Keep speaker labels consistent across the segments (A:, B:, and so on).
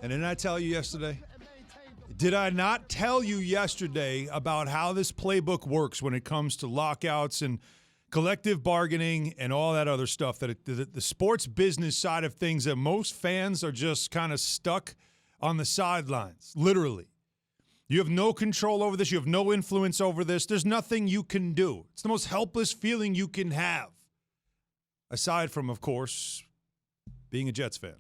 A: And didn't I tell you yesterday? Did I not tell you yesterday about how this playbook works when it comes to lockouts and collective bargaining and all that other stuff, that the sports business side of things, that most fans are just kind of stuck on the sidelines, literally. You have no control over this. You have no influence over this. There's nothing you can do. It's the most helpless feeling you can have, aside from, of course, being a Jets fan.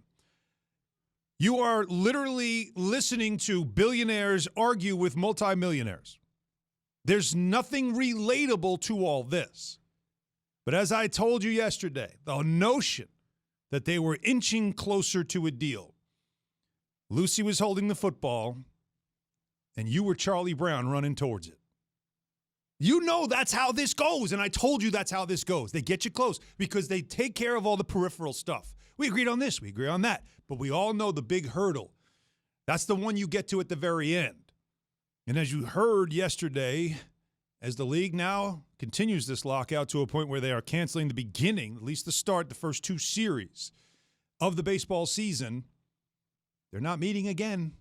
A: You are literally listening to billionaires argue with multimillionaires. There's nothing relatable to all this. But as I told you yesterday, the notion that they were inching closer to a deal. Lucy was holding the football, and you were Charlie Brown running towards it. You know that's how this goes, and I told you that's how this goes. They get you close because they take care of all the peripheral stuff. We agreed on this, we agree on that, but we all know the big hurdle. That's the one you get to at the very end. And as you heard yesterday, as the league now continues this lockout to a point where they are canceling the beginning, at least the start, the first two series of the baseball season, they're not meeting again.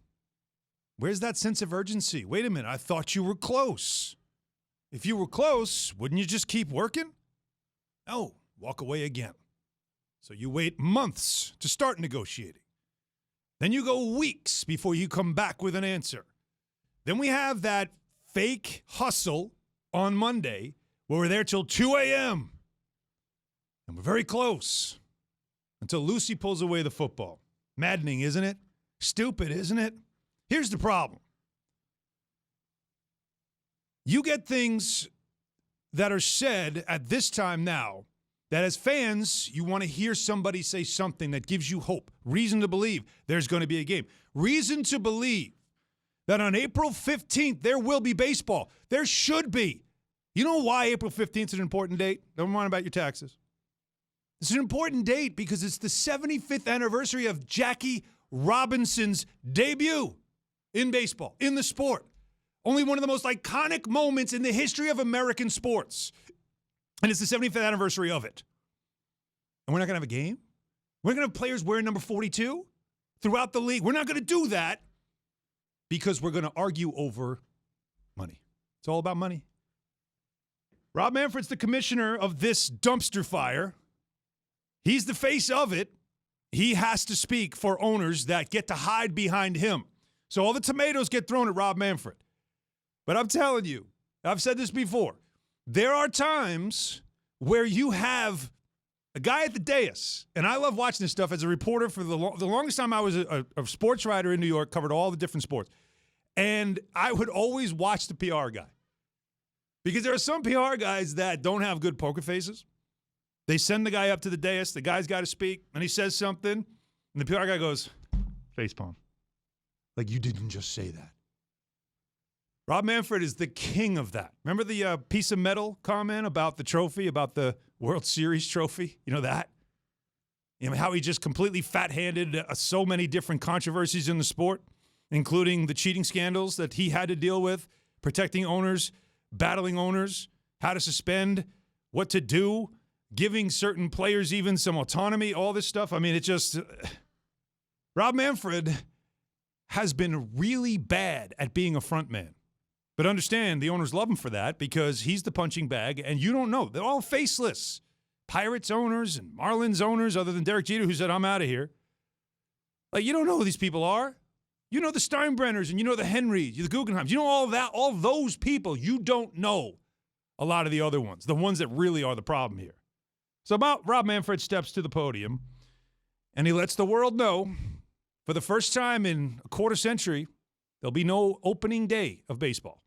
A: Where's that sense of urgency? Wait a minute, I thought you were close. If you were close, wouldn't you just keep working? No, walk away again. So you wait months to start negotiating. Then you go weeks before you come back with an answer. Then we have that fake hustle on Monday where we're there till 2 a.m. And we're very close until Lucy pulls away the football. Maddening, isn't it? Stupid, isn't it? Here's the problem. You get things that are said at this time now that as fans, you want to hear somebody say something that gives you hope, reason to believe there's going to be a game, reason to believe that on April 15th there will be baseball. There should be. You know why April 15th is an important date? Never mind about your taxes. It's an important date because it's the 75th anniversary of Jackie Robinson's debut in baseball, in the sport. Only one of the most iconic moments in the history of American sports. And it's the 75th anniversary of it. And we're not going to have a game? We're going to have players wearing number 42 throughout the league. We're not going to do that because we're going to argue over money. It's all about money. Rob Manfred's the commissioner of this dumpster fire. He's the face of it. He has to speak for owners that get to hide behind him. So all the tomatoes get thrown at Rob Manfred. But I'm telling you, I've said this before, there are times where you have a guy at the dais, and I love watching this stuff as a reporter for the longest time. I was a sports writer in New York, covered all the different sports, and I would always watch the PR guy because there are some PR guys that don't have good poker faces. They send the guy up to the dais, the guy's got to speak, and he says something, and the PR guy goes, facepalm. Like, you didn't just say that. Rob Manfred is the king of that. Remember the piece of metal comment about the trophy, about the World Series trophy? You know that? You know how he just completely fat-handed so many different controversies in the sport, including the cheating scandals that he had to deal with, protecting owners, battling owners, how to suspend, what to do, giving certain players even some autonomy, all this stuff. I mean, it just Rob Manfred has been really bad at being a front man. But understand, the owners love him for that because he's the punching bag, and you don't know. They're all faceless. Pirates owners and Marlins owners, other than Derek Jeter, who said, I'm out of here. Like, you don't know who these people are. You know the Steinbrenners, and you know the Henrys, the Guggenheims. You know all of that, all those people. You don't know a lot of the other ones, the ones that really are the problem here. So Rob Manfred steps to the podium, and he lets the world know, for the first time in a quarter century, there'll be no opening day of baseball.